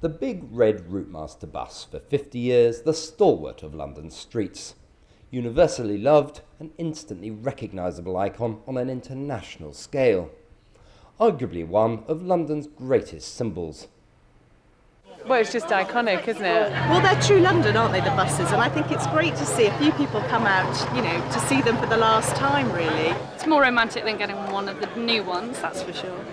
The big red Routemaster bus, for 50 years the stalwart of London's streets. Universally loved, an instantly recognisable icon on an international scale. Arguably one of London's greatest symbols. Well, it's just iconic, isn't it? Well, they're true London, aren't they, the buses? And I think it's great to see a few people come out, to see them for the last time, really. It's more romantic than getting one of the new ones, that's for sure.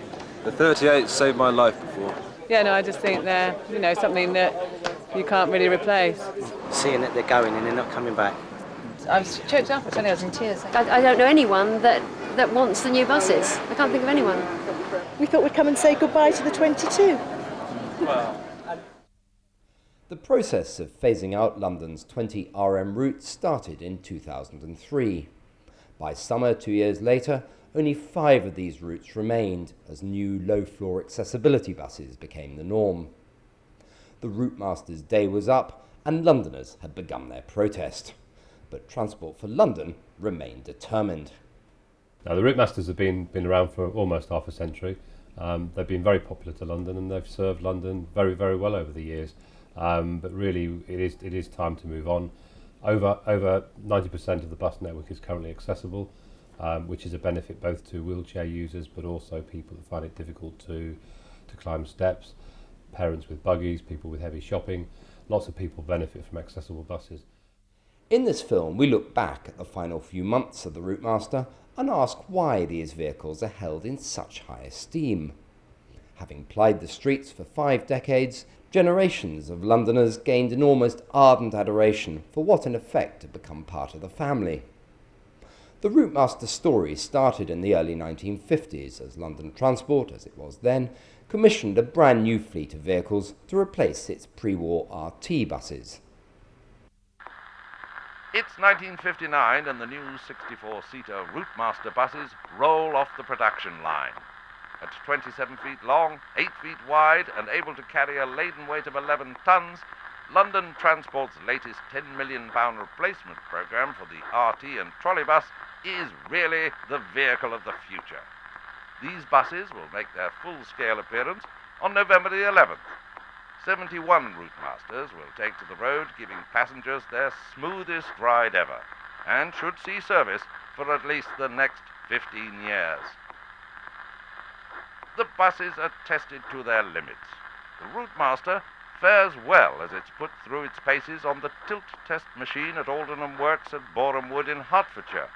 The 38 saved my life before. Yeah, no, I just think they're, something that you can't really replace. Seeing that they're going and they're not coming back. I was choked up, I was in tears. I don't know anyone that wants the new buses. I can't think of anyone. We thought we'd come and say goodbye to the 22. The process of phasing out London's 20 RM routes started in 2003. By summer 2 years later, only 5 of these routes remained as new low-floor accessibility buses became the norm. The Routemasters' day was up and Londoners had begun their protest. But Transport for London remained determined. Now, the Routemasters have been around for almost half a century. They've been very popular to London and they've served London very, very well over the years. But really, it is time to move on. Over 90% of the bus network is currently accessible, which is a benefit both to wheelchair users, but also people that find it difficult to climb steps, parents with buggies, people with heavy shopping. Lots of people benefit from accessible buses. In this film, we look back at the final few months of the Routemaster and ask why these vehicles are held in such high esteem. Having plied the streets for 5 decades, generations of Londoners gained an almost ardent adoration for what in effect had become part of the family. The Routemaster story started in the early 1950s as London Transport, as it was then, commissioned a brand new fleet of vehicles to replace its pre-war RT buses. It's 1959 and the new 64-seater Routemaster buses roll off the production line. At 27 feet long, 8 feet wide, and able to carry a laden weight of 11 tons, London Transport's latest £10 million replacement programme for the RT and trolleybus is really the vehicle of the future. These buses will make their full-scale appearance on November the 11th. 71 Routemasters will take to the road, giving passengers their smoothest ride ever, and should see service for at least the next 15 years. The buses are tested to their limits. The Routemaster fares well as it's put through its paces on the tilt test machine at Aldenham Works at Boreham Wood in Hertfordshire.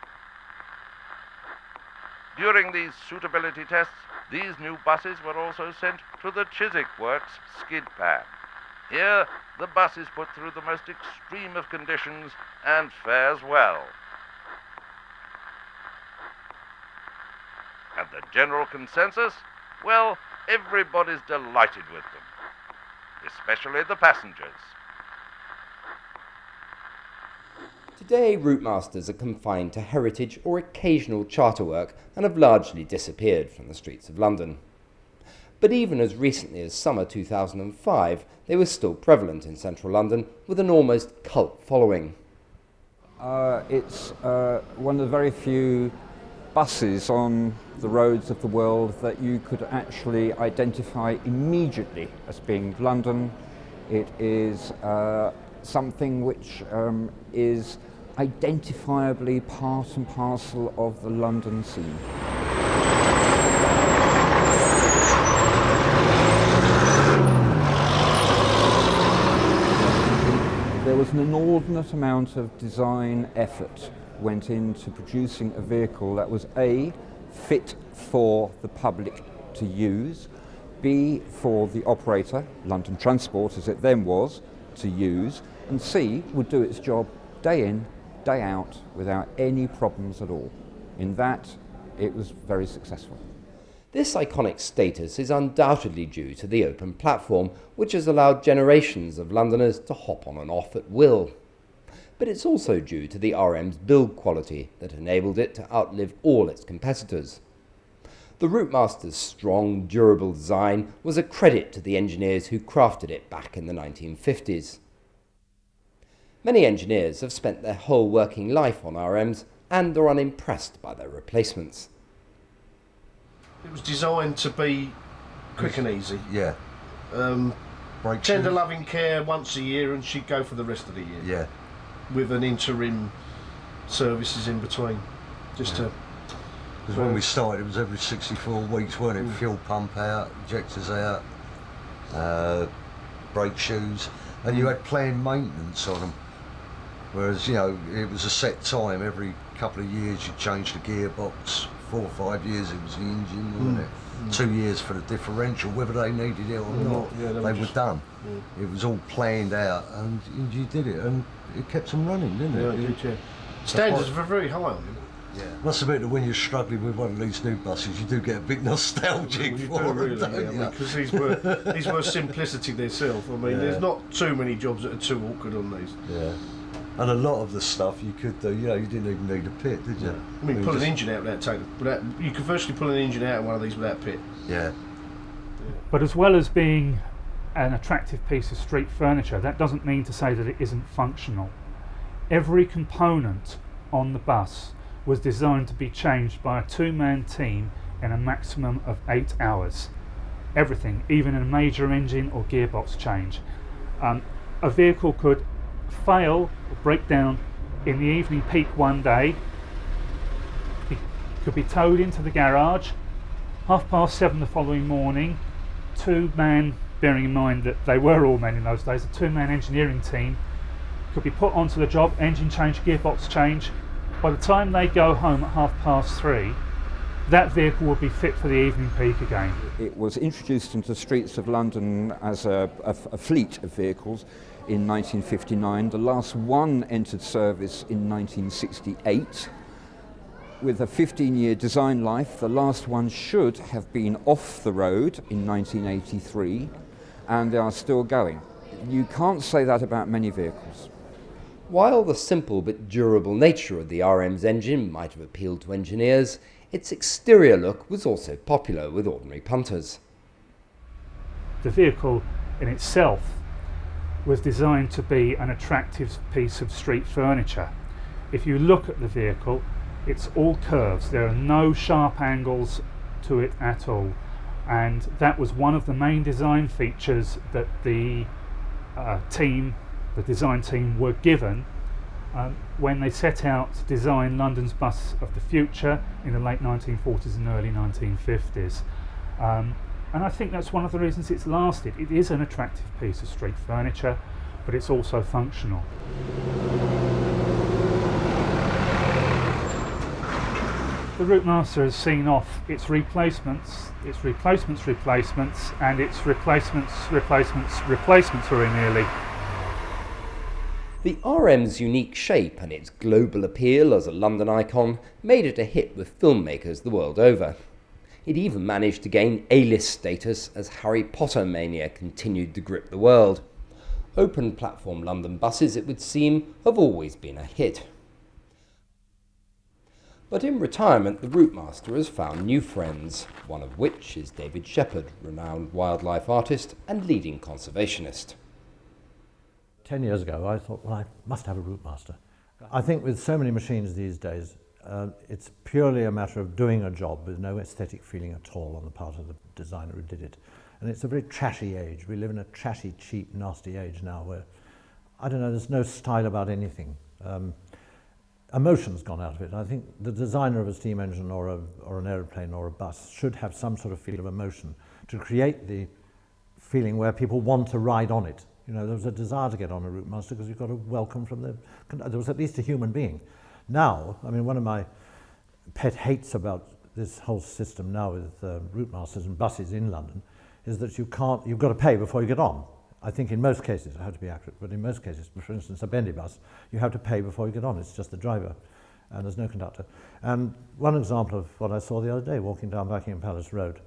During these suitability tests, these new buses were also sent to the Chiswick Works skid pad. Here, the bus is put through the most extreme of conditions and fares well. And the general consensus? Well, everybody's delighted with them, especially the passengers. Today, Routemasters are confined to heritage or occasional charter work and have largely disappeared from the streets of London. But even as recently as summer 2005, they were still prevalent in central London with an almost cult following. It's one of the very few buses on the roads of the world that you could actually identify immediately as being London. It is something which is identifiably part and parcel of the London scene. There was an inordinate amount of design effort went into producing a vehicle that was A, fit for the public to use, B, for the operator, London Transport as it then was, to use, and C, would do its job day in, day out, without any problems at all. In that, it was very successful. This iconic status is undoubtedly due to the open platform, which has allowed generations of Londoners to hop on and off at will. But it's also due to the RM's build quality that enabled it to outlive all its competitors. The Routemaster's strong, durable design was a credit to the engineers who crafted it back in the 1950s. Many engineers have spent their whole working life on RMs and are unimpressed by their replacements. It was designed to be quick and easy. Yeah. brake tender shoes. loving care once a year, and she'd go for the rest of the year. Yeah. With an interim services in between, just to. Because when we started, it was every 64 weeks, weren't it? Fuel pump out, injectors out, brake shoes, and you had planned maintenance on them. Whereas, you know, it was a set time. Every couple of years you changed the gearbox. 4 or 5 years it was the engine, wasn't it? 2 years for the differential, whether they needed it or not, they were done. It was all planned out, and you did it, and it kept them running, didn't it? Yeah, it did, yeah. Standards were very high on them. Yeah. Must admit that when you're struggling with one of these new buses, you do get a bit nostalgic for them, really, don't you? because these were simplicity themselves. I mean, there's not too many jobs that are too awkward on these. Yeah. And a lot of the stuff you could do, you know, you didn't even need a pit, did you? I mean, pull an engine out you could virtually pull an engine out of one of these without pit. Yeah. But as well as being an attractive piece of street furniture, that doesn't mean to say that it isn't functional. Every component on the bus was designed to be changed by a 2-man team in a maximum of 8 hours. Everything, even a major engine or gearbox change. A vehicle could fail or break down in the evening peak one day. It could be towed into the garage, 7:30 the following morning. 2-man, bearing in mind that they were all men in those days, a 2-man engineering team could be put onto the job, engine change, gearbox change. By the time they go home at 3:30, that vehicle will be fit for the evening peak again. It was introduced into the streets of London as a fleet of vehicles in 1959. The last one entered service in 1968. With a 15-year design life, the last one should have been off the road in 1983, and they are still going. You can't say that about many vehicles. While the simple but durable nature of the RM's engine might have appealed to engineers, its exterior look was also popular with ordinary punters. The vehicle in itself was designed to be an attractive piece of street furniture. If you look at the vehicle, it's all curves. There are no sharp angles to it at all, and that was one of the main design features that the design team were given when they set out to design London's bus of the future in the late 1940s and early 1950s. And I think that's one of the reasons it's lasted. It is an attractive piece of street furniture, but it's also functional. The Routemaster has seen off its replacements, and its replacements very nearly. The RM's unique shape and its global appeal as a London icon made it a hit with filmmakers the world over. It even managed to gain A-list status as Harry Potter mania continued to grip the world. Open platform London buses, it would seem, have always been a hit. But in retirement, the Routemaster has found new friends, one of which is David Shepherd, renowned wildlife artist and leading conservationist. 10 years ago, I thought, well, I must have a Routemaster. I think with so many machines these days, it's purely a matter of doing a job with no aesthetic feeling at all on the part of the designer who did it. And it's a very trashy age. We live in a trashy, cheap, nasty age now where, I don't know, there's no style about anything. Emotion's gone out of it. I think the designer of a steam engine or an aeroplane or a bus should have some sort of feel of emotion to create the feeling where people want to ride on it. You know, there was a desire to get on a Routemaster because you got a welcome from there was at least a human being. Now, I mean, one of my pet hates about this whole system now with Routemasters and buses in London is that you've got to pay before you get on. I think in most cases, I have to be accurate, but in most cases, for instance, a bendy bus, you have to pay before you get on. It's just the driver, and there's no conductor. And one example of what I saw the other day, walking down Buckingham Palace Road,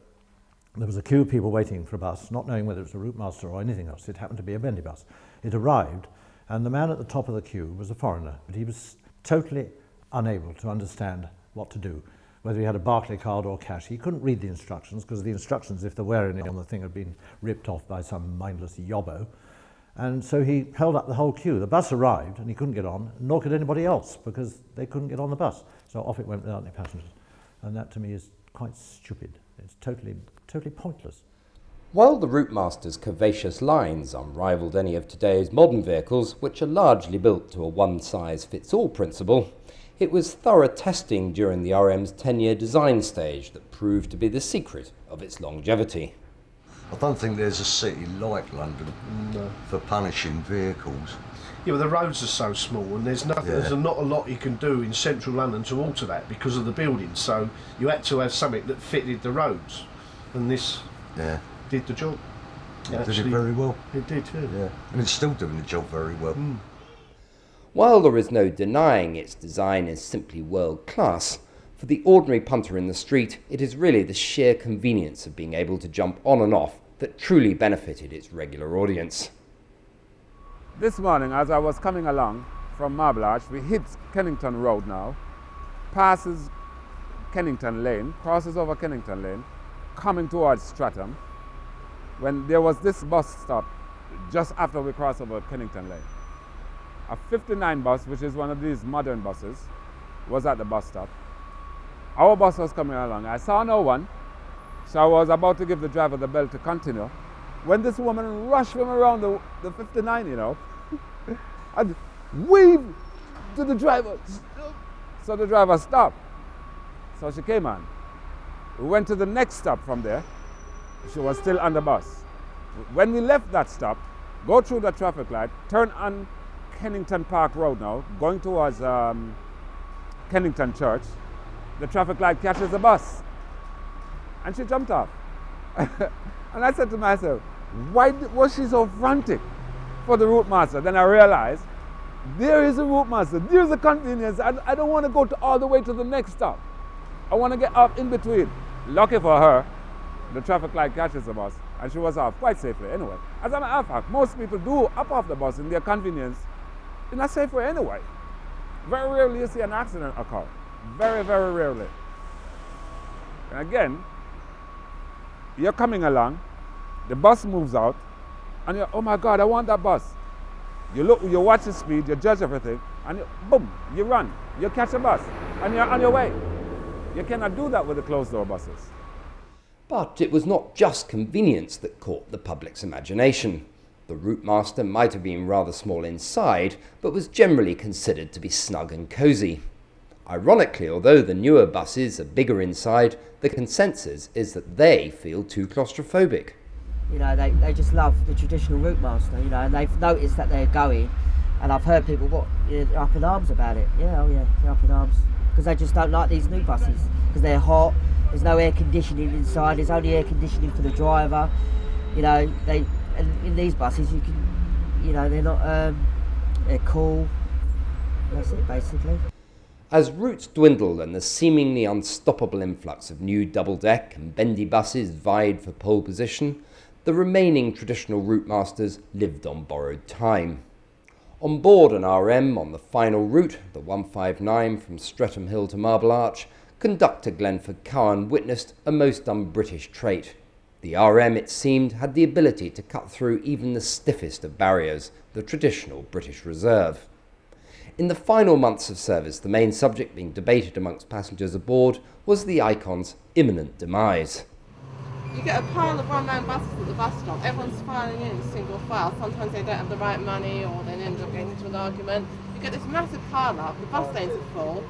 there was a queue of people waiting for a bus, not knowing whether it was a Routemaster or anything else. It happened to be a bendy bus. It arrived, and the man at the top of the queue was a foreigner, but he was totally unable to understand what to do, whether he had a Barclay card or cash. He couldn't read the instructions, because the instructions, if there were any on the thing, had been ripped off by some mindless yobbo. And so he held up the whole queue. The bus arrived, and he couldn't get on, nor could anybody else, because they couldn't get on the bus. So off it went without any passengers. And that, to me, is quite stupid. It's totally pointless. While the Routemaster's curvaceous lines unrivalled any of today's modern vehicles, which are largely built to a one-size-fits-all principle, it was thorough testing during the RM's 10-year design stage that proved to be the secret of its longevity. I don't think there's a city like London for punishing vehicles. Yeah, but the roads are so small, and there's nothing. Yeah. There's not a lot you can do in central London to alter that because of the buildings. So you had to have something that fitted the roads, and this did the job. It did it very well. It did too. Yeah, and it's still doing the job very well. While there is no denying its design is simply world-class, for the ordinary punter in the street, it is really the sheer convenience of being able to jump on and off that truly benefited its regular audience. This morning, as I was coming along from Marble Arch, we hit Kennington Road now, passes Kennington Lane, crosses over Kennington Lane, coming towards Streatham, when there was this bus stop just after we crossed over Kennington Lane. A 59 bus, which is one of these modern buses, was at the bus stop. Our bus was coming along. I saw no one, so I was about to give the driver the bell to continue, when this woman rushed from around the 59, you know, and waved to the driver. So the driver stopped. So she came on. We went to the next stop from there. She was still on the bus. When we left that stop, go through the traffic light, turn on Kennington Park Road now, going towards Kennington Church, the traffic light catches the bus. And she jumped off. And I said to myself, why was she so frantic for the Routemaster? Then I realized, there is a Routemaster, there's a convenience. I don't want to go all the way to the next stop. I want to get up in between. Lucky for her, the traffic light catches the bus, and she was off quite safely anyway. As a matter of fact, most people do up off the bus in their convenience in a safe way anyway. Very rarely you see an accident occur. Very, very rarely. And again, you're coming along, the bus moves out, and you're, oh my God, I want that bus. You look, you watch the speed, you judge everything, and boom, you run. You catch a bus, and you're on your way. You cannot do that with the closed-door buses. But it was not just convenience that caught the public's imagination. The Routemaster might have been rather small inside, but was generally considered to be snug and cosy. Ironically, although the newer buses are bigger inside, the consensus is that they feel too claustrophobic. You know, they just love the traditional Routemaster, you know, and they've noticed that they're going, and I've heard people up in arms about it. Yeah, oh yeah, they're up in arms. Because they just don't like these new buses, because they're hot, there's no air conditioning inside, there's only air conditioning for the driver. You know, and in these buses you can, you know, they're not, they're cool. That's it basically. As routes dwindled and the seemingly unstoppable influx of new double-deck and bendy buses vied for pole position, the remaining traditional Routemasters lived on borrowed time. On board an RM on the final route, the 159 from Streatham Hill to Marble Arch, conductor Glenford Cowan witnessed a most un-British trait. The RM, it seemed, had the ability to cut through even the stiffest of barriers, the traditional British Reserve. In the final months of service, the main subject being debated amongst passengers aboard was the Icon's imminent demise. You get a pile of one-man buses at the bus stop. Everyone's filing in single file. Sometimes they don't have the right money, or they end up getting into an argument. You get this massive pile up, the bus lanes are full,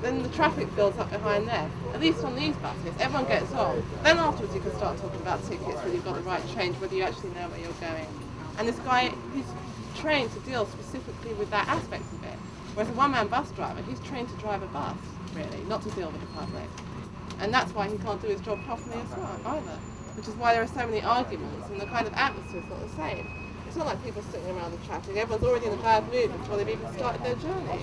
then the traffic builds up behind there. At least on these buses, everyone gets on. Then afterwards you can start talking about tickets, whether you've got the right change, whether you actually know where you're going. And this guy, he's trained to deal specifically with that aspect of it. Whereas a one-man bus driver, he's trained to drive a bus, really, not to deal with the public. And that's why he can't do his job properly as well, either. Which is why there are so many arguments, and the kind of atmosphere is not the same. It's not like people sitting around the traffic. Everyone's already in a bad mood before they've even started their journey.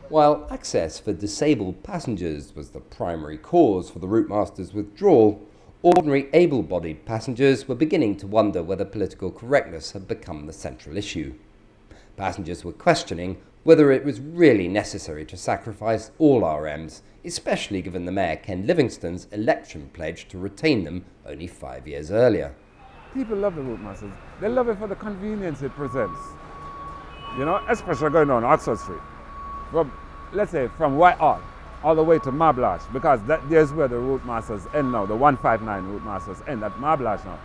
While access for disabled passengers was the primary cause for the Routemasters' withdrawal, ordinary able-bodied passengers were beginning to wonder whether political correctness had become the central issue. Passengers were questioning whether it was really necessary to sacrifice all RMs, especially given the Mayor Ken Livingstone's election pledge to retain them only 5 years earlier. People love the Routemasters. They love it for the convenience it presents. You know, especially going down Oxford Street. From, let's say, from Whitehall all the way to Marble Arch, because there's where the Routemasters end now, the 159 Routemasters end at Marble Arch now.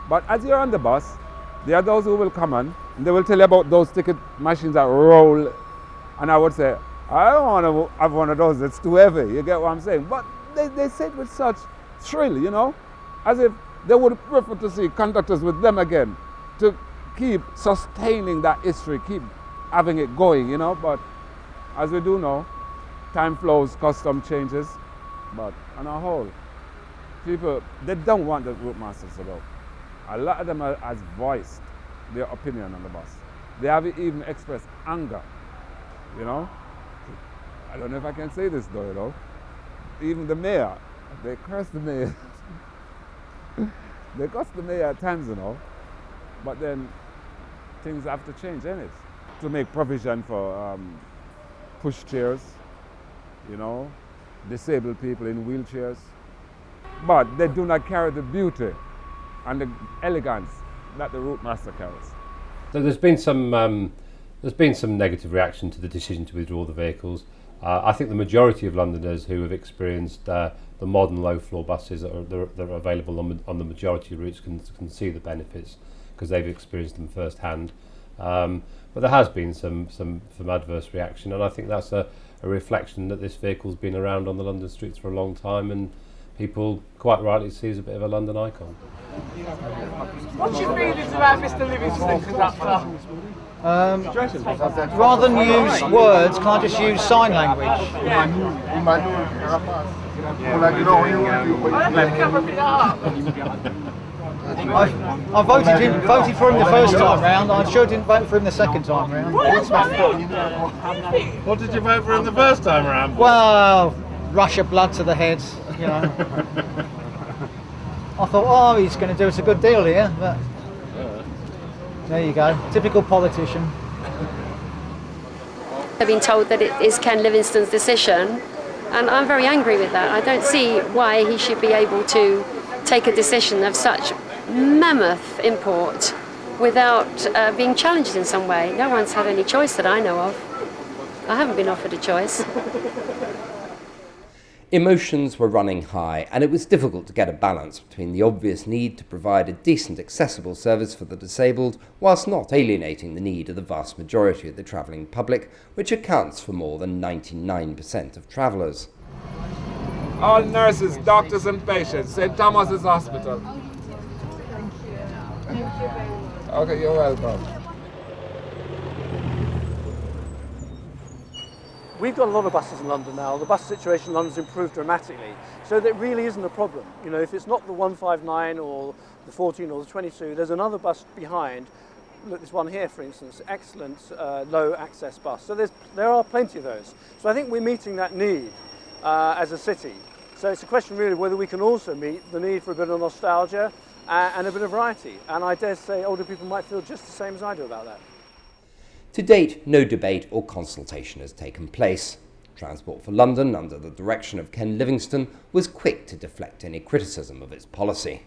But as you're on the bus, there are those who will come on, and they will tell you about those ticket machines that roll. And I would say, I don't want to have one of those, it's too heavy, you get what I'm saying? But they say it with such thrill, you know, as if they would prefer to see conductors with them again, to keep sustaining that history, keep having it going, you know. But as we do know, time flows, custom changes, but on a whole, people, they don't want the Routemasters to go. A lot of them has voiced their opinion on the bus. They have even expressed anger, you know. I don't know if I can say this though, you know. Even the mayor, they curse the mayor. They curse the mayor at times, you know. But then things have to change, innit? To make provision for push chairs, you know, disabled people in wheelchairs. But they do not carry the beauty and the elegance that the Routemaster carries. So there's been some negative reaction to the decision to withdraw the vehicles. I think the majority of Londoners who have experienced the modern low-floor buses that are available on the majority of routes can see the benefits because they've experienced them firsthand. But there has been some adverse reaction, and I think that's a reflection that this vehicle's been around on the London streets for a long time, and people quite rightly see as a bit of a London icon. What's your feelings about Mr. Livingston, conductor? Rather than use words, can I just use sign language? I voted for him the first time round. I sure didn't vote for him the second time round. What did you vote for him the first time round? Well, rush of blood to the head, you know. I thought, oh, he's going to do us a good deal here, but there you go, typical politician. I've been told that it is Ken Livingstone's decision, and I'm very angry with that. I don't see why he should be able to take a decision of such mammoth import without being challenged in some way. No one's had any choice that I know of. I haven't been offered a choice. Emotions were running high, and it was difficult to get a balance between the obvious need to provide a decent, accessible service for the disabled, whilst not alienating the need of the vast majority of the travelling public, which accounts for more than 99% of travellers. All nurses, doctors and patients, St. Thomas's Hospital. Okay, you're welcome. We've got a lot of buses in London now. The bus situation in London's improved dramatically, so that really isn't a problem. You know, if it's not the 159 or the 14 or the 22, there's another bus behind. Look, there's one here, for instance, excellent low access bus. So there are plenty of those. So I think we're meeting that need as a city. So it's a question really whether we can also meet the need for a bit of nostalgia and a bit of variety. And I dare say older people might feel just the same as I do about that. To date, no debate or consultation has taken place. Transport for London, under the direction of Ken Livingstone, was quick to deflect any criticism of its policy.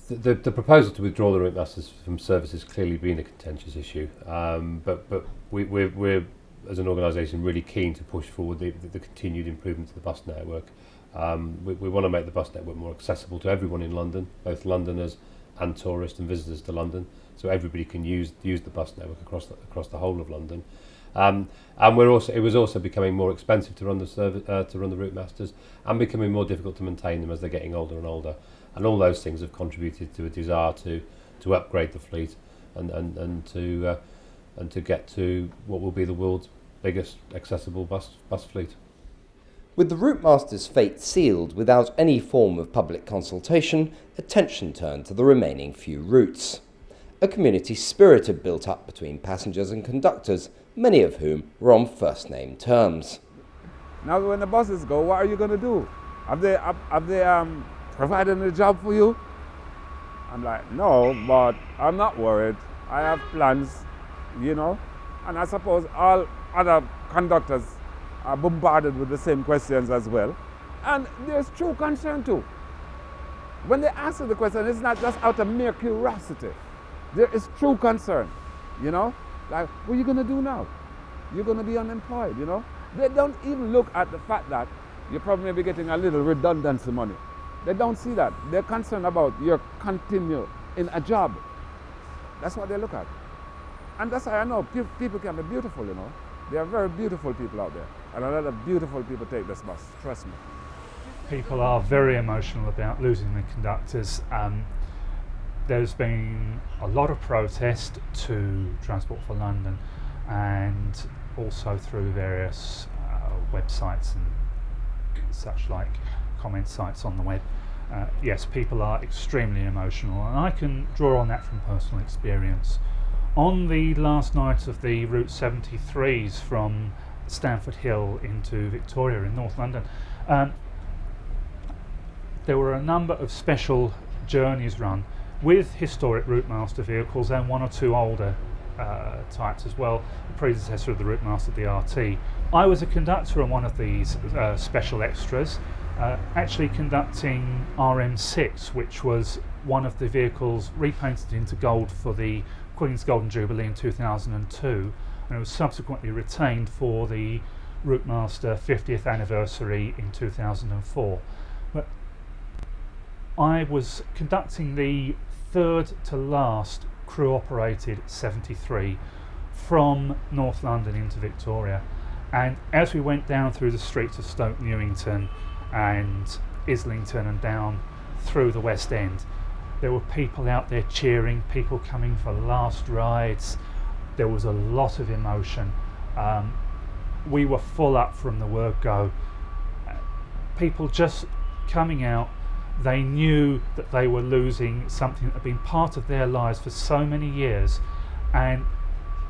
The proposal to withdraw the Routemasters from service has clearly been a contentious issue, but we're as an organisation really keen to push forward the continued improvement of the bus network. We want to make the bus network more accessible to everyone in London, both Londoners and tourists and visitors to London, so everybody can use the bus network across the whole of London. And it was also becoming more expensive to run the Routemasters, and becoming more difficult to maintain them as they're getting older and older. And all those things have contributed to a desire to upgrade the fleet and to get to what will be the world's biggest accessible bus fleet. With the Routemasters' fate sealed without any form of public consultation, attention turned to the remaining few routes. A community spirit had built up between passengers and conductors, many of whom were on first-name terms. Now when the buses go, what are you going to do? Have they provided a job for you? I'm like, no, but I'm not worried. I have plans, you know. And I suppose all other conductors are bombarded with the same questions as well. And there's true concern too. When they answer the question, it's not just out of mere curiosity. There is true concern, you know. Like, what are you going to do now? You're going to be unemployed, you know. They don't even look at the fact that you're probably maybe getting a little redundancy money. They don't see that. They're concerned about your continue in a job. That's what they look at. And that's why I know people can be beautiful, you know. There are very beautiful people out there. And a lot of beautiful people take this bus, trust me. People are very emotional about losing the conductors. There's been a lot of protest to Transport for London, and also through various websites and such like comment sites on the web. Yes, people are extremely emotional, and I can draw on that from personal experience. On the last night of the Route 73s from Stamford Hill into Victoria in North London, there were a number of special journeys run with historic Routemaster vehicles and one or two older types as well, the predecessor of the Routemaster, the RT. I was a conductor on one of these special extras, actually conducting RM6, which was one of the vehicles repainted into gold for the Queen's Golden Jubilee in 2002, and it was subsequently retained for the Routemaster 50th anniversary in 2004. But I was conducting the third to last crew operated 73 from North London into Victoria, and as we went down through the streets of Stoke Newington and Islington and down through the West End, there were people out there cheering, people coming for last rides. There was a lot of emotion. We were full up from the word go. People just coming out, they knew that they were losing something that had been part of their lives for so many years, and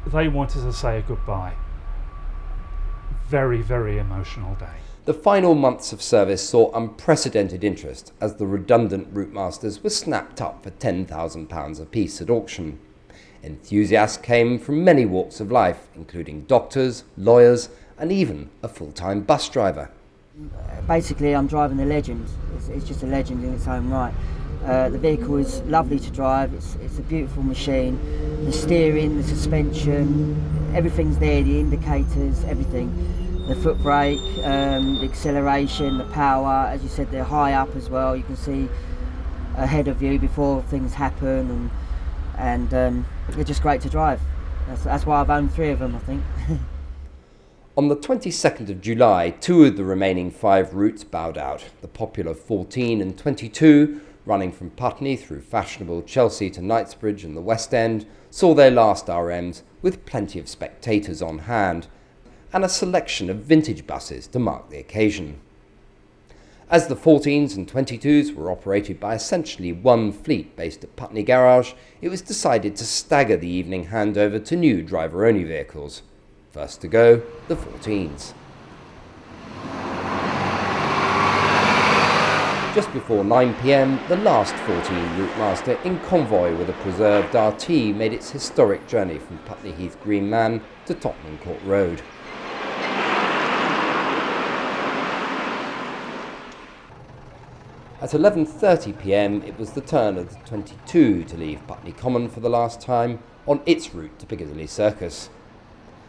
they wanted to say goodbye. Very, very emotional day. The final months of service saw unprecedented interest as the redundant Routemasters were snapped up for £10,000 apiece at auction. Enthusiasts came from many walks of life, including doctors, lawyers, and even a full-time bus driver. Basically, I'm driving a legend. It's just a legend in its own right. The vehicle is lovely to drive. It's a beautiful machine. The steering, the suspension, everything's there. The indicators, everything. The foot brake, the acceleration, the power. As you said, they're high up as well. You can see ahead of you before things happen, and they're just great to drive. That's why I've owned 3 of them, I think. On the 22nd of July, 2 of the remaining 5 routes bowed out. The popular 14 and 22, running from Putney through fashionable Chelsea to Knightsbridge and the West End, saw their last RMs with plenty of spectators on hand, and a selection of vintage buses to mark the occasion. As the 14s and 22s were operated by essentially one fleet based at Putney Garage, it was decided to stagger the evening handover to new driver-only vehicles. First to go, the 14s. Just before 9 p.m, the last 14 Routemaster, in convoy with a preserved RT, made its historic journey from Putney Heath Green Man to Tottenham Court Road. At 11:30 p.m, it was the turn of the 22 to leave Putney Common for the last time on its route to Piccadilly Circus.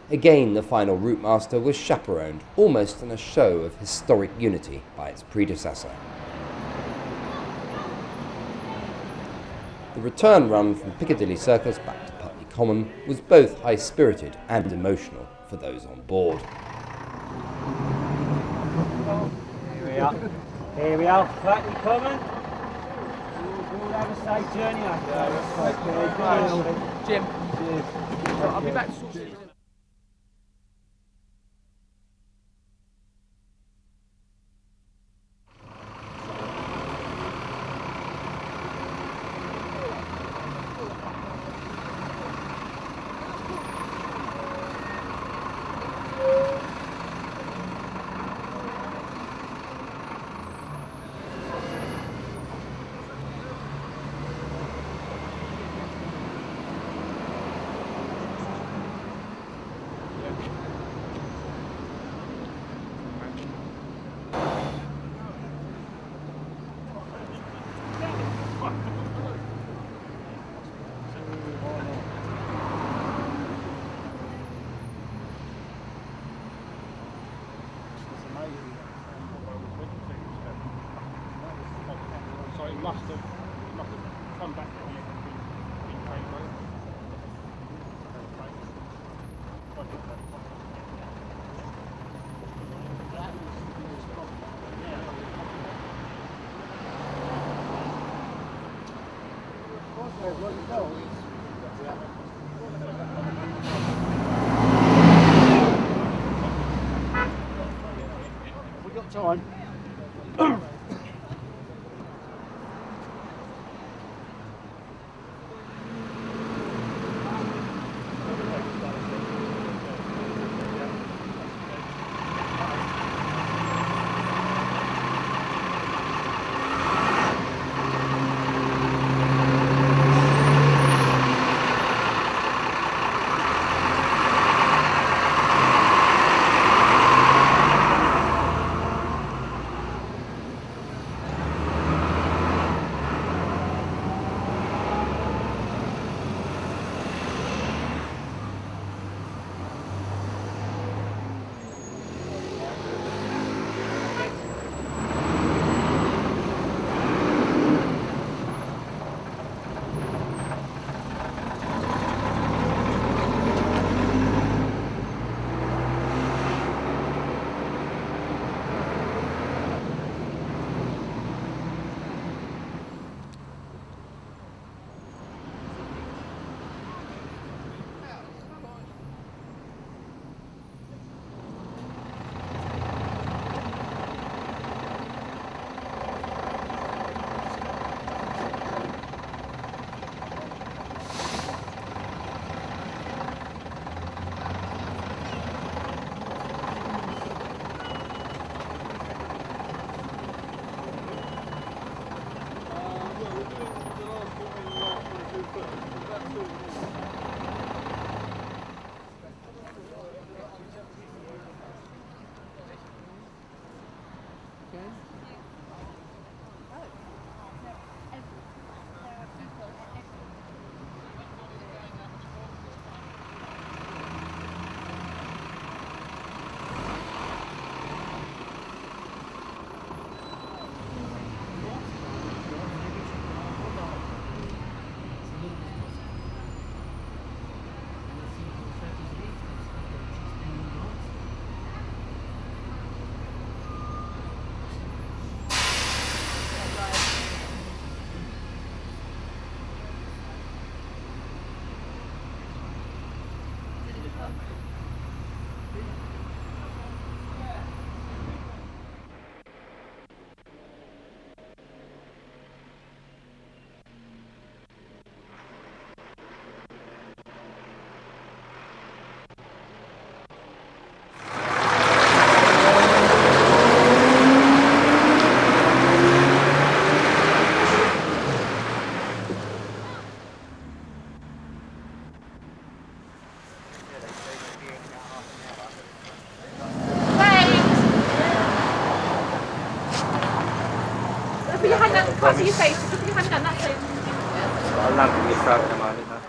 Again, the final Routemaster was chaperoned, almost in a show of historic unity, by its predecessor. The return run from Piccadilly Circus back to Putney Common was both high-spirited and emotional for those on board. Here we are. Here we are, Putney Common. We'll have a safe journey up. Jim, I'll be back shortly. it must have come back from it and been paid money. We've got time. Put your hand down, can't see your face, just put your hand down, that's it. I'll land in your throat in a moment now.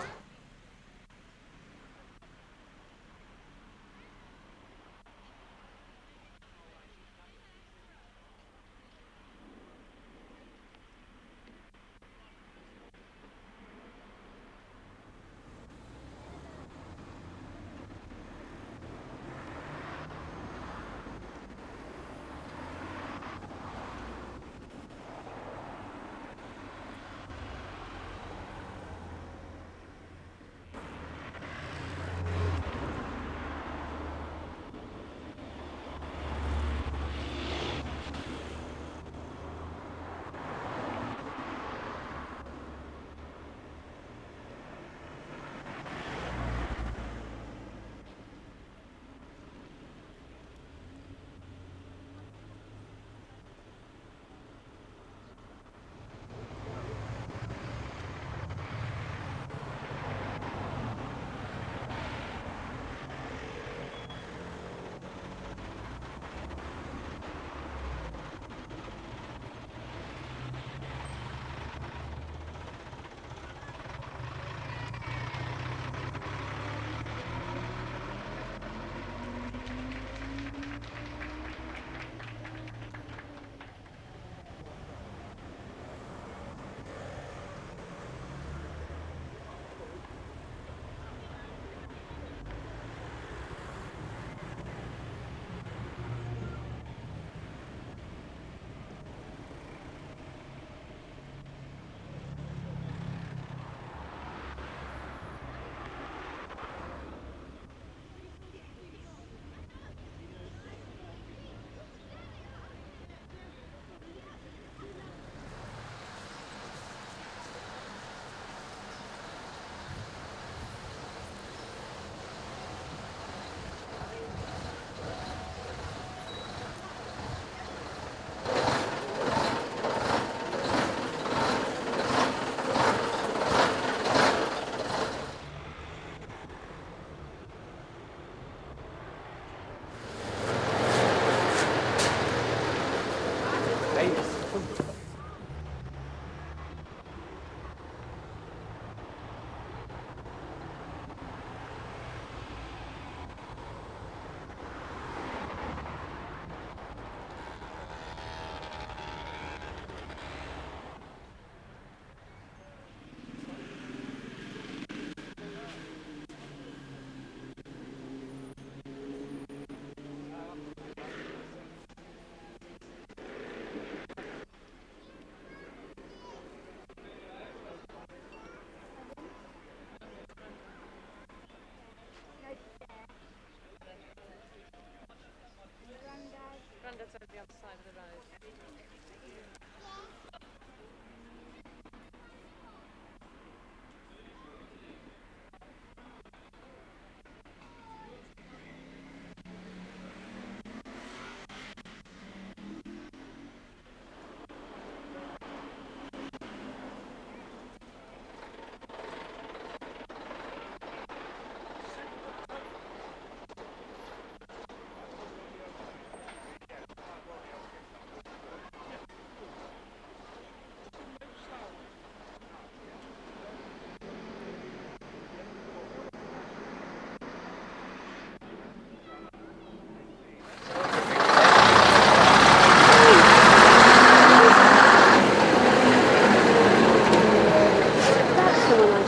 the other side of the road.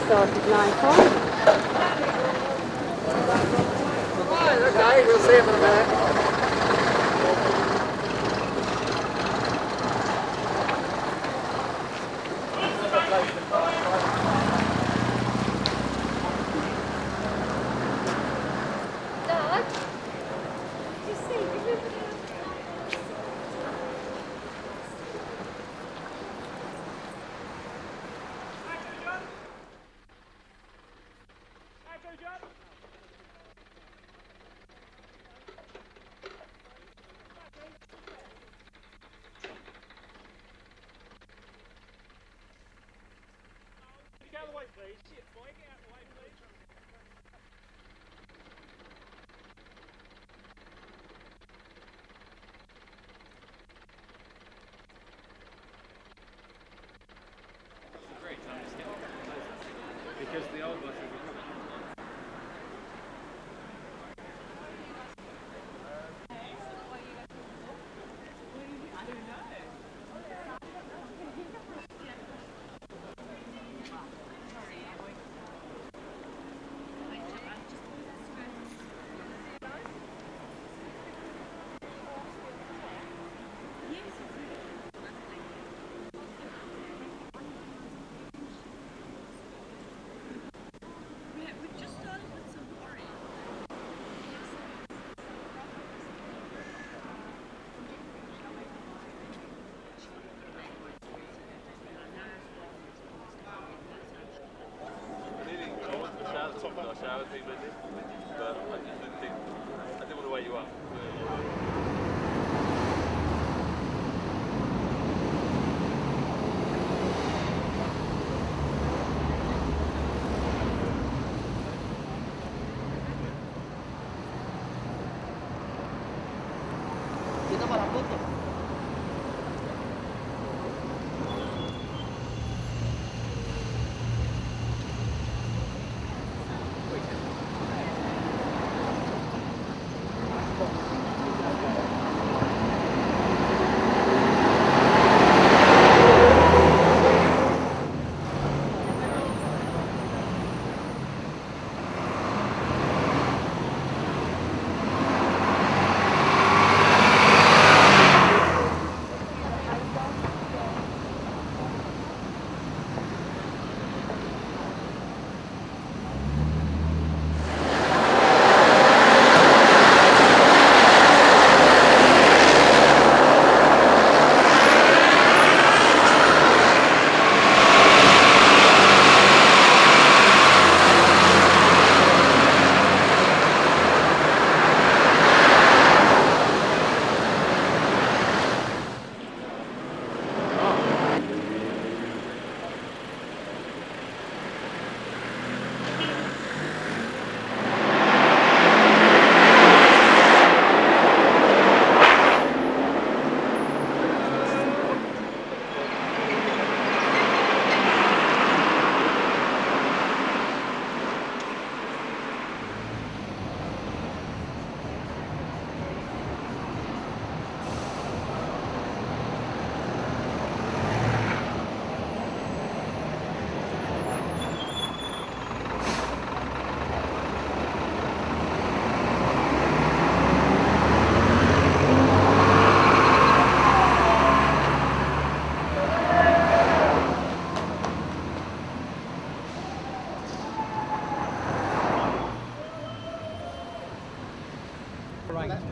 Started life on. Right, okay, we'll see him in a minute. Dad, did you see? Get out of the way, please. Shit, boy, get out of the way, please. It's a great time to skip because the old buses are shower thing with it, but I just didn't think, I didn't want to wake you up. Kita malah foto.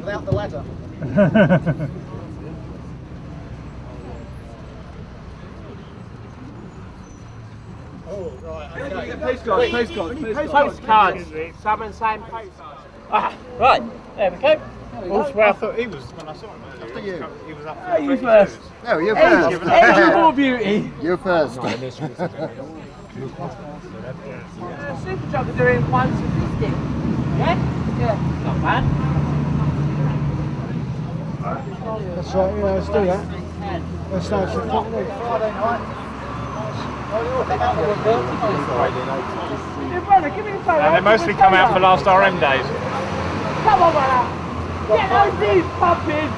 Without the ladder. Postcards. Some and same postcards. Ah, right. There we go. Also, where I thought he was when I saw him earlier. After you. He was up for you first. No, you first. Age of more beauty. You first. Super job are doing 1 to 50. Yeah? Yeah. Not bad. That's right, yeah, let's do that. Let's start some Friday night. And they mostly come out for last RM days. Come on, brother! Get those knees pumping!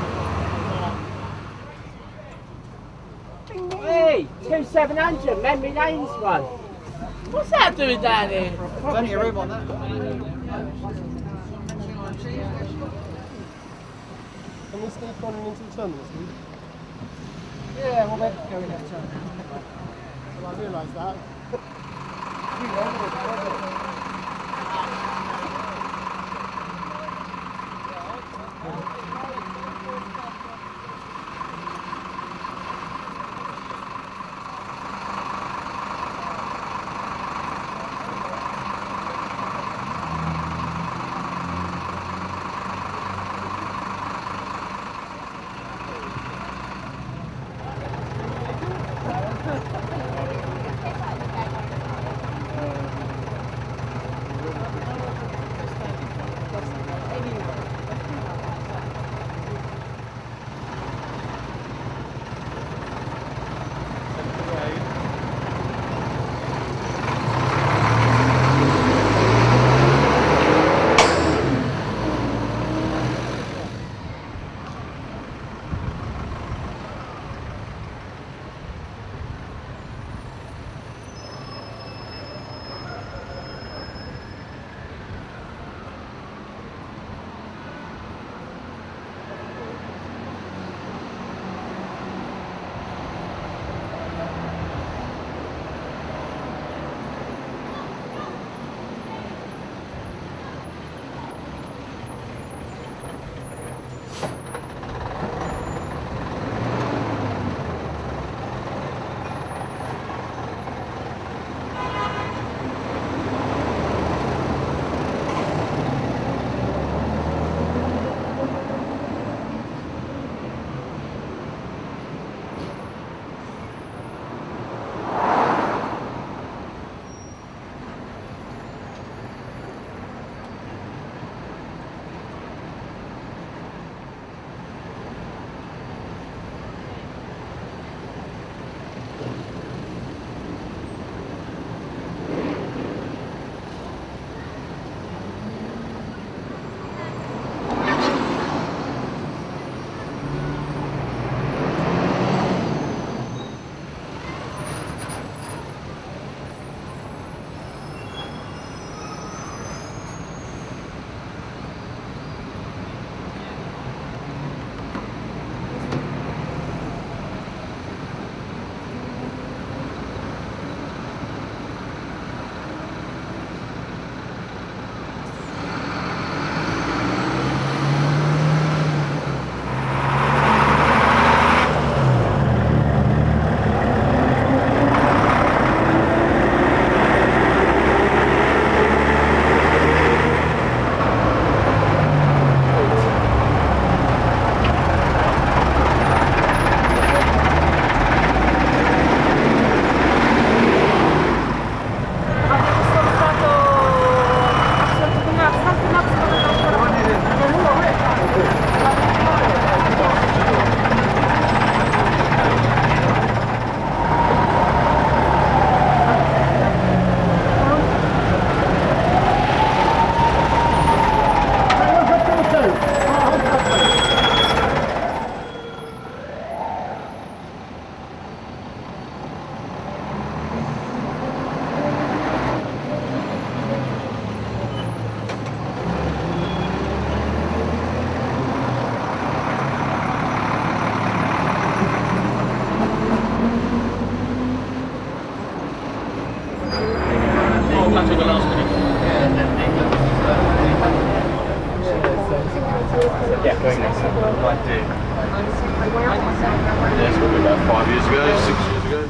Hey, 2700, Memory Lane's one. What's that doing down here? Plenty of room on that. Can we sneak on into the terminal, Steve? Yeah, we'll let it go in that turn. Well, I realised that. Yeah, going next. Might do. Yeah, it's probably about 5 years ago, 6 years ago.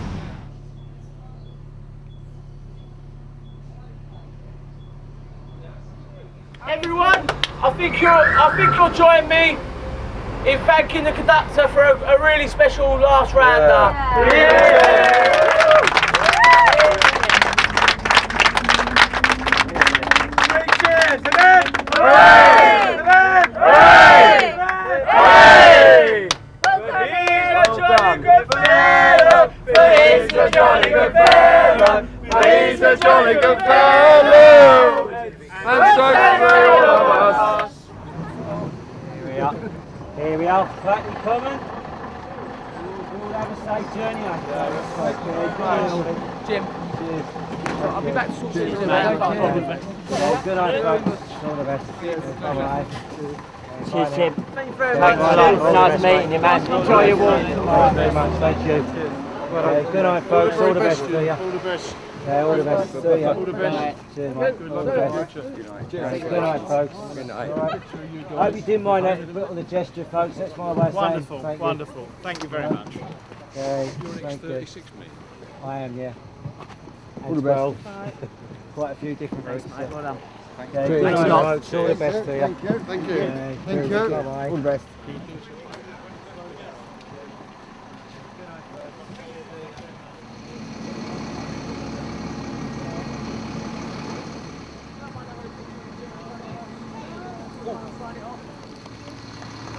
think you'll join me in thanking the conductor for a really special last rounder. He's a jolly good fellow. He's a jolly good fellow. And so for all of us. Here we are. Here we are. Flatly common. We'll have a safe journey. Jim. Cheers. I'll be back to talk to you in a Good night, folks. All the best. Bye-bye. Cheers, Jim. Thank you very Thanks much. a lot. Nice meeting you, man. Enjoy your walk. Thanks very much. Thank you. Good night, folks. All the best to you. All the best. Yeah, all the best. See ya. All the best. Cheers, mate. All the best. Good night, folks. Good night. I hope you didn't mind that bit of the gesture, folks. That's my way of saying Wonderful, thank you. wonderful. Thank you very much. Okay, You're thank you. X36, mate? I am, yeah. All And the best. 12. Quite a few different routes. Thanks, mate. Well done. Okay, Cheers. good Thanks a night, lot. folks. All the best to you. Thank you. Thank you. Okay, Thank cheers. you. Bye-bye. All the best.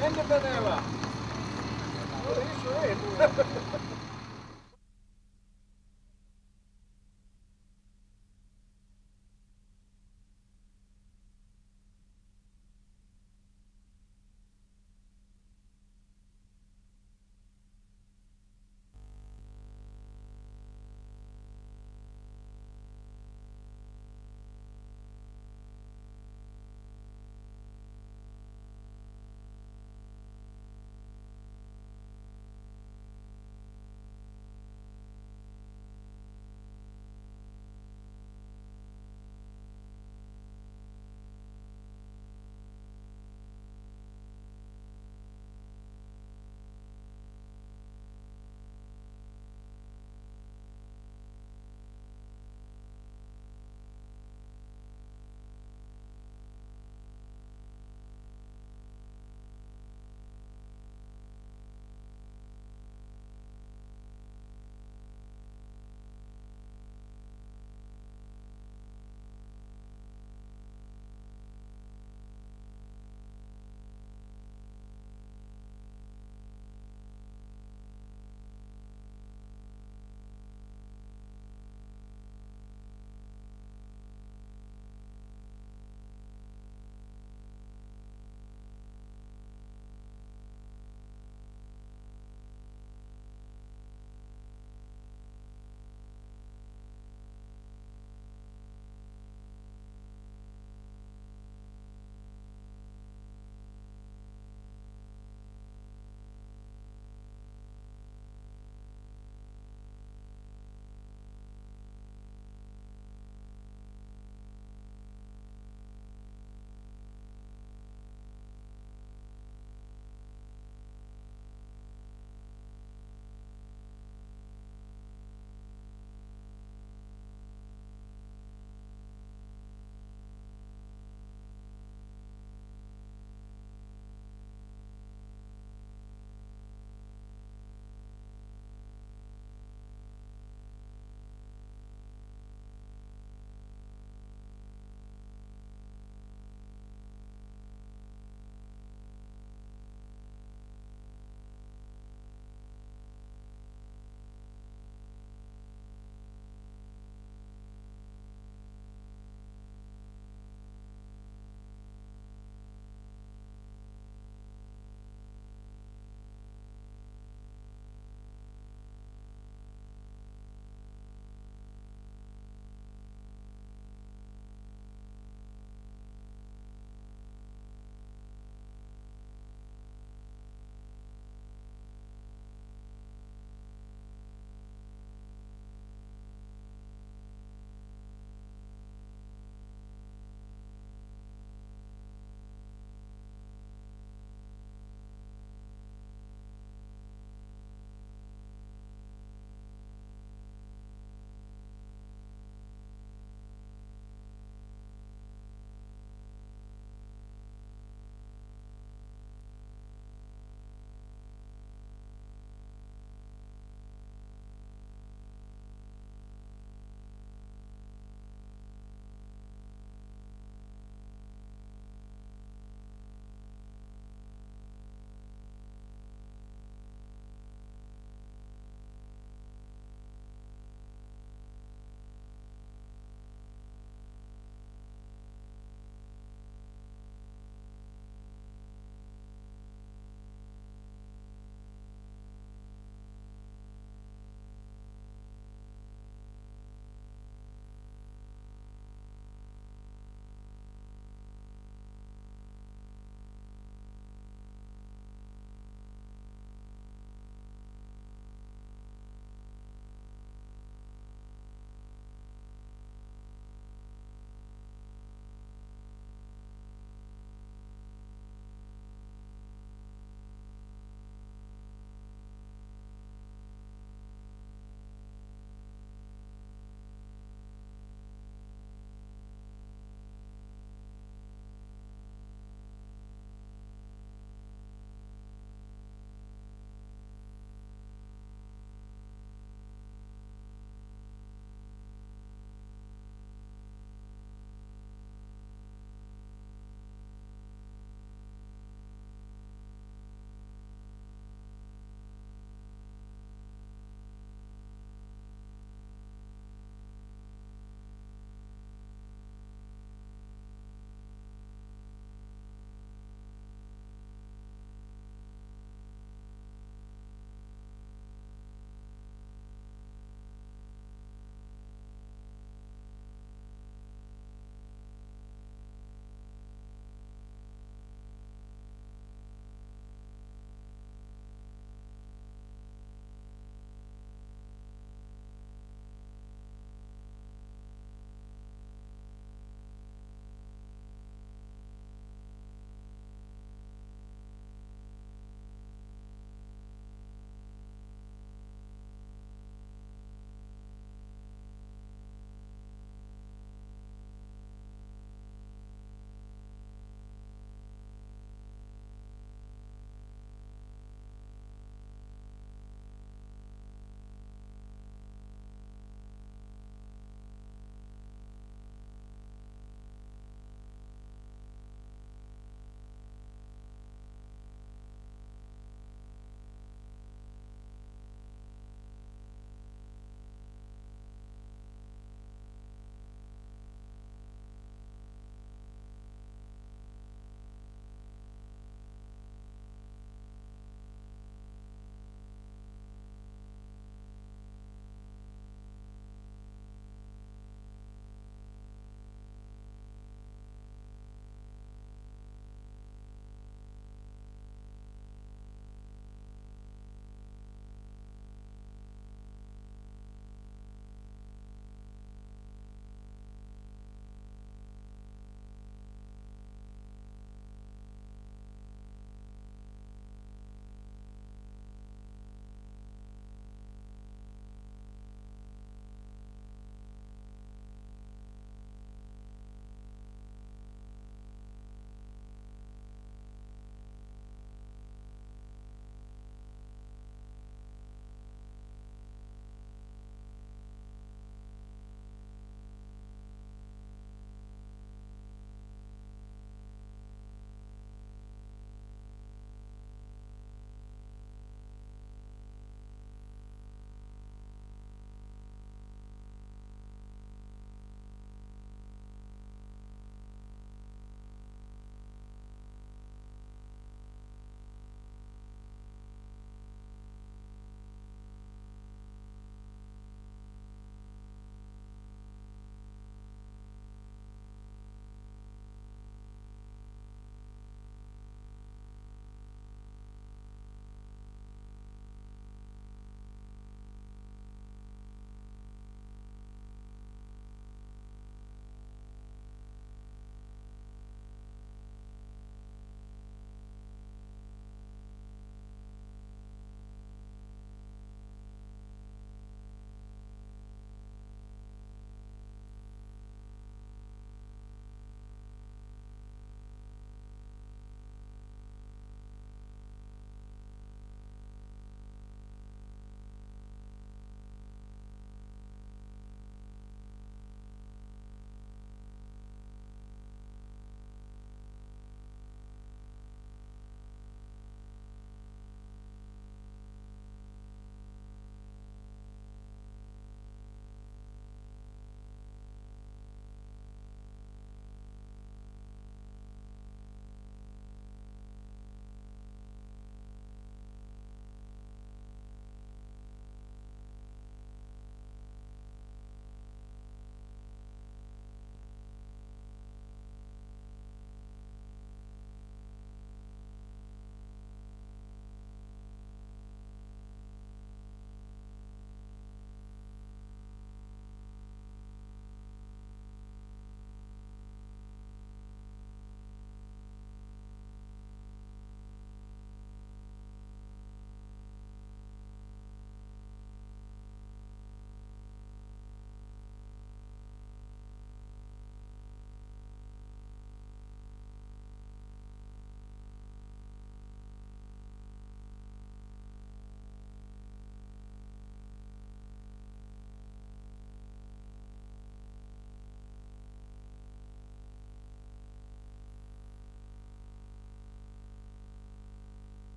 End of vanilla. Well, he's in.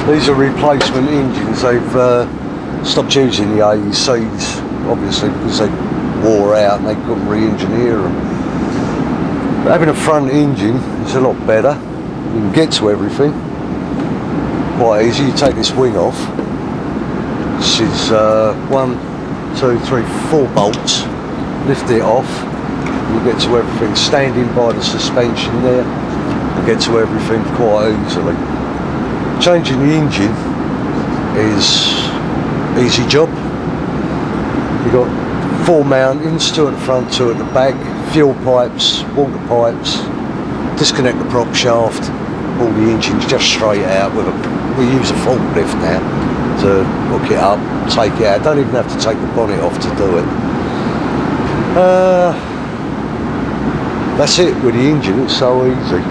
These are replacement engines. They've stopped using the AECs, obviously, because they wore out and they couldn't re-engineer them. But having a front engine is a lot better. You can get to everything quite easy. You take this wing off. This is 1, 2, 3, 4 bolts. Lift it off. You get to everything. Standing by the suspension there, you get to everything quite easily. Changing the engine is easy job. You've got 4 mountings, 2 at the front, 2 at the back, fuel pipes, water pipes, disconnect the prop shaft, pull the engines just straight out with we use a forklift now to hook it up, take it out. Don't even have to take the bonnet off to do it. That's it with the engine, it's so easy.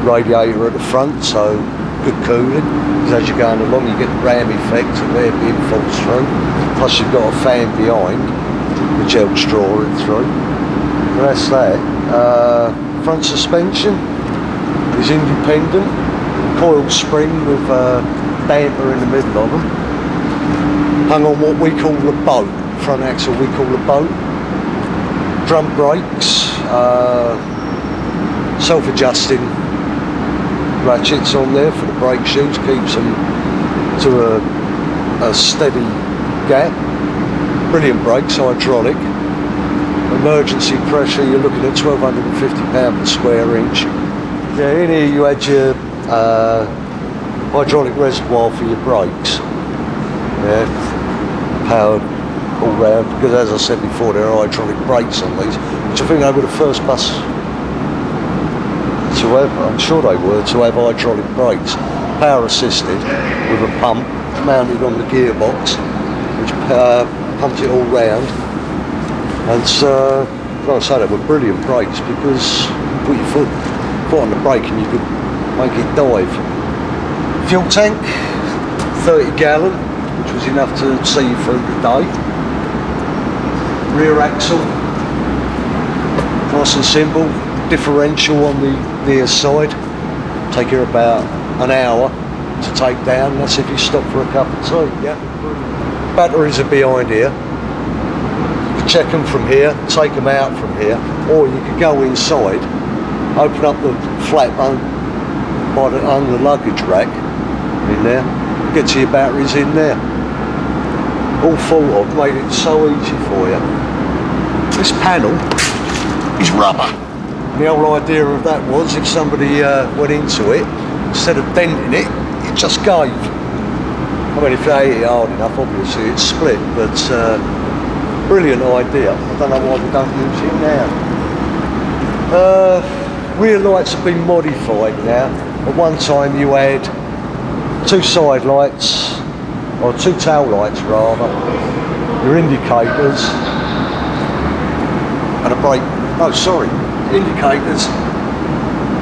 Radiator at the front, so good cooling, because as you're going along you get the ram effect of air being forced through, plus you've got a fan behind which helps draw it through. And that's that. Front suspension is independent, coil spring with a damper in the middle of them, hung on what we call the boat, front axle we call the boat. Drum brakes, self-adjusting ratchets on there for the brake shoes, keeps them to a steady gap. Brilliant brakes, hydraulic. Emergency pressure, you're looking at £1,250 per square inch. Yeah, in here you had your hydraulic reservoir for your brakes. Yeah, powered all round, because as I said before, there are hydraulic brakes on these, which I think they were the first bus to have, I'm sure they were, to have hydraulic brakes, power assisted with a pump mounted on the gearbox, which pumped it all round. And like I say, they were brilliant brakes because you put your foot on the brake and you could make it dive. Fuel tank, 30 gallon, which was enough to see you through the day. Rear axle, nice and simple. Differential on the near side, take you about an hour to take down. That's if you stop for a cup of tea. Yeah. Batteries are behind here. You can check them from here, take them out from here, or you could go inside, open up the flap on the luggage rack in there, get to your batteries in there. All thought of, made it so easy for you. This panel is rubber. The whole idea of that was if somebody went into it, instead of denting it, it just gave. I mean, if they hit it hard enough, obviously it's split, but brilliant idea. I don't know why we don't use it now. Rear lights have been modified now. At one time you had 2 side lights, or 2 tail lights rather, your indicators, and a brake, indicators,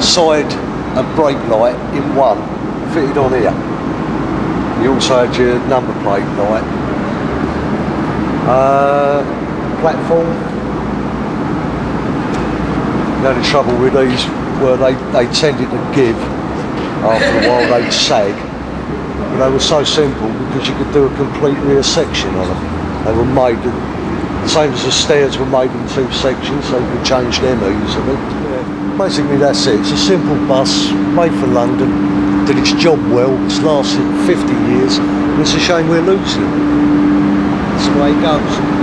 side and brake light in one, fitted on here. You also had your number plate light. Platform. The only trouble with these were they tended to give after a while, they'd sag. But they were so simple because you could do a complete rear section on them. They were made, the same as the stairs were made in 2 sections, so you could change them easily. Yeah. Basically that's it. It's a simple bus, made for London, did its job well, it's lasted 50 years, and it's a shame we're losing it. That's the way it goes.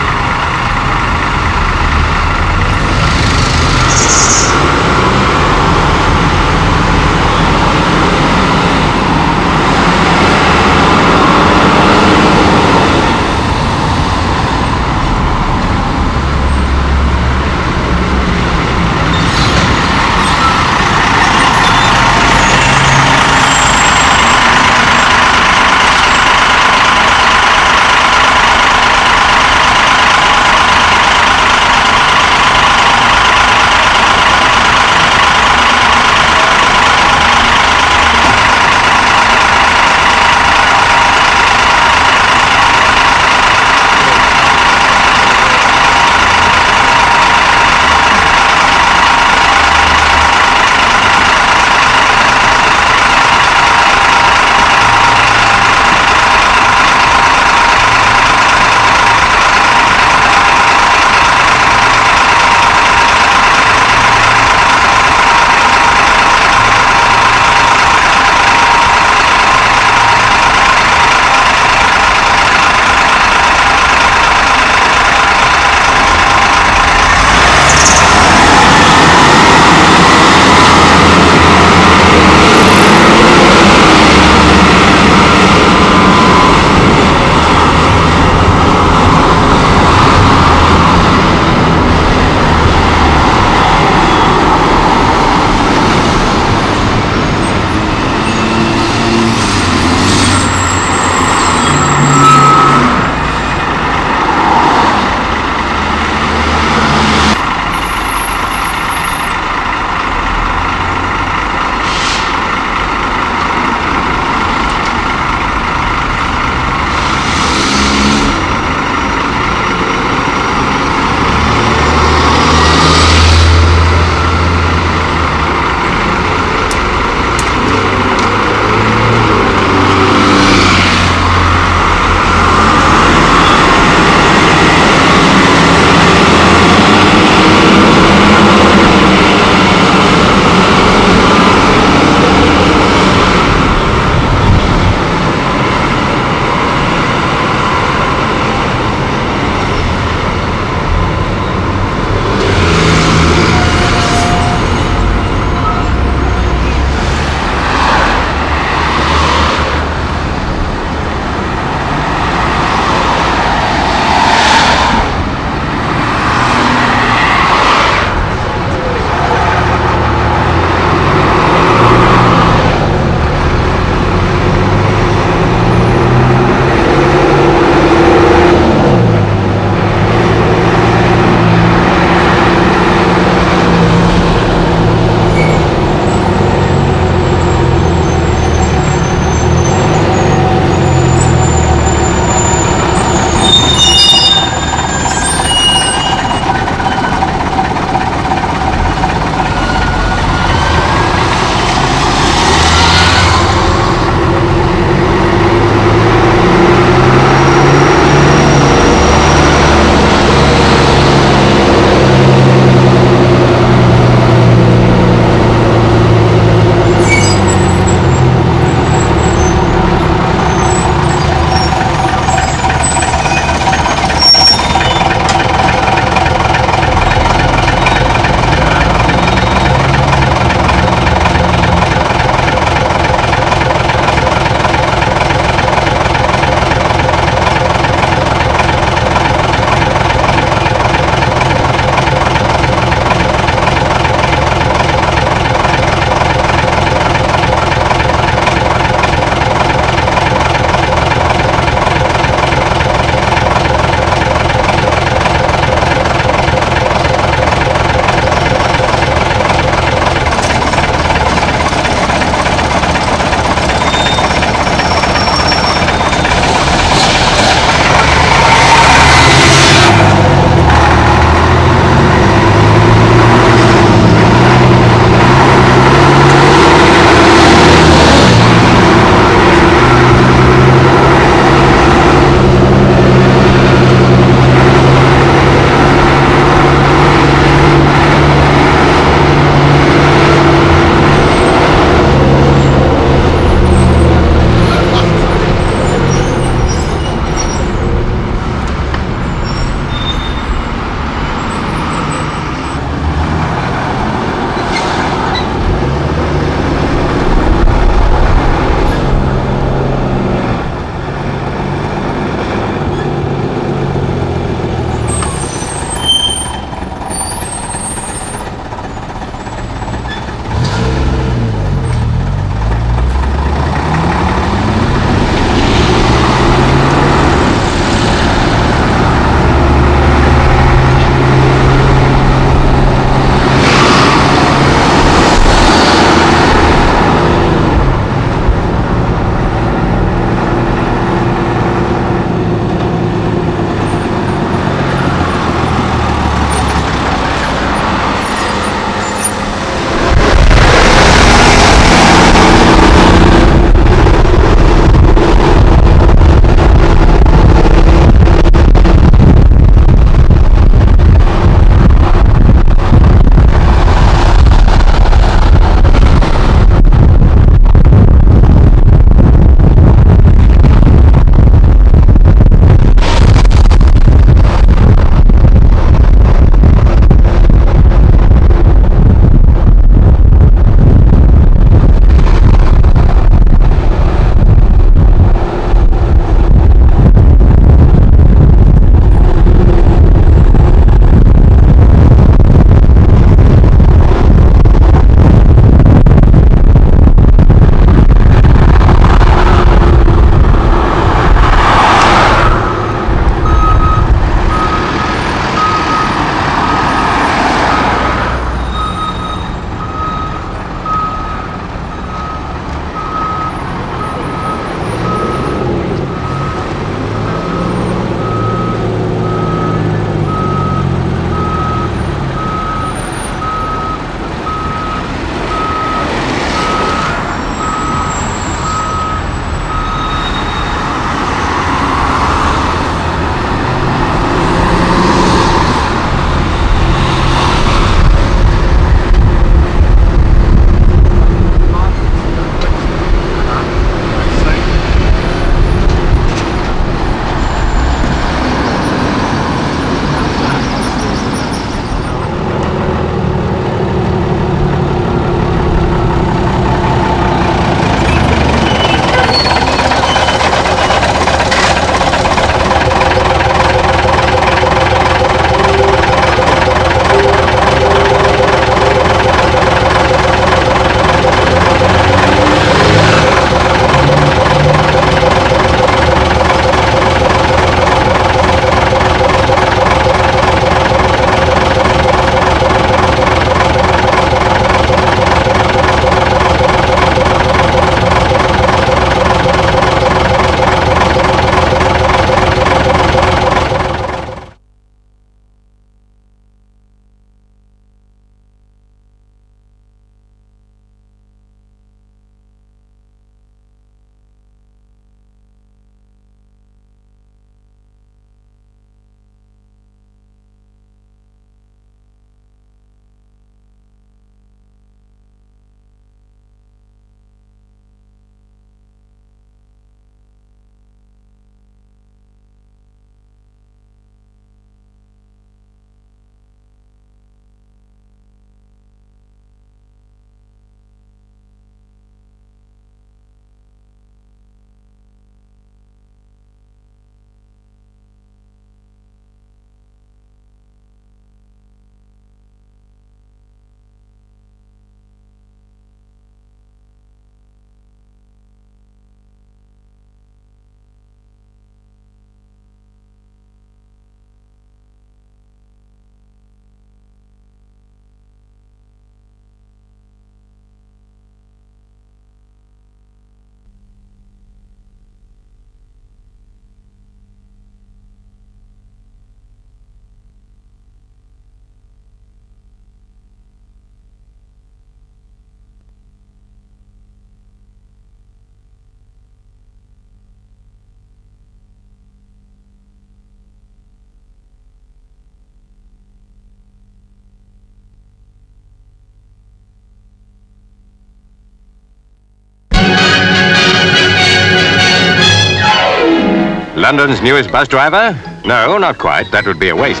London's newest bus driver? No, not quite. That would be a waste.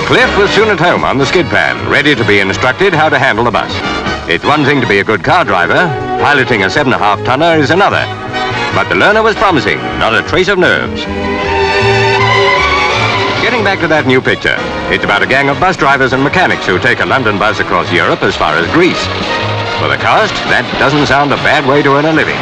Cliff was soon at home on the skid pan, ready to be instructed how to handle the bus. It's one thing to be a good car driver. Piloting a 7.5-tonner is another. But the learner was promising, not a trace of nerves. Getting back to that new picture, it's about a gang of bus drivers and mechanics who take a London bus across Europe as far as Greece. For the cost, that doesn't sound a bad way to earn a living.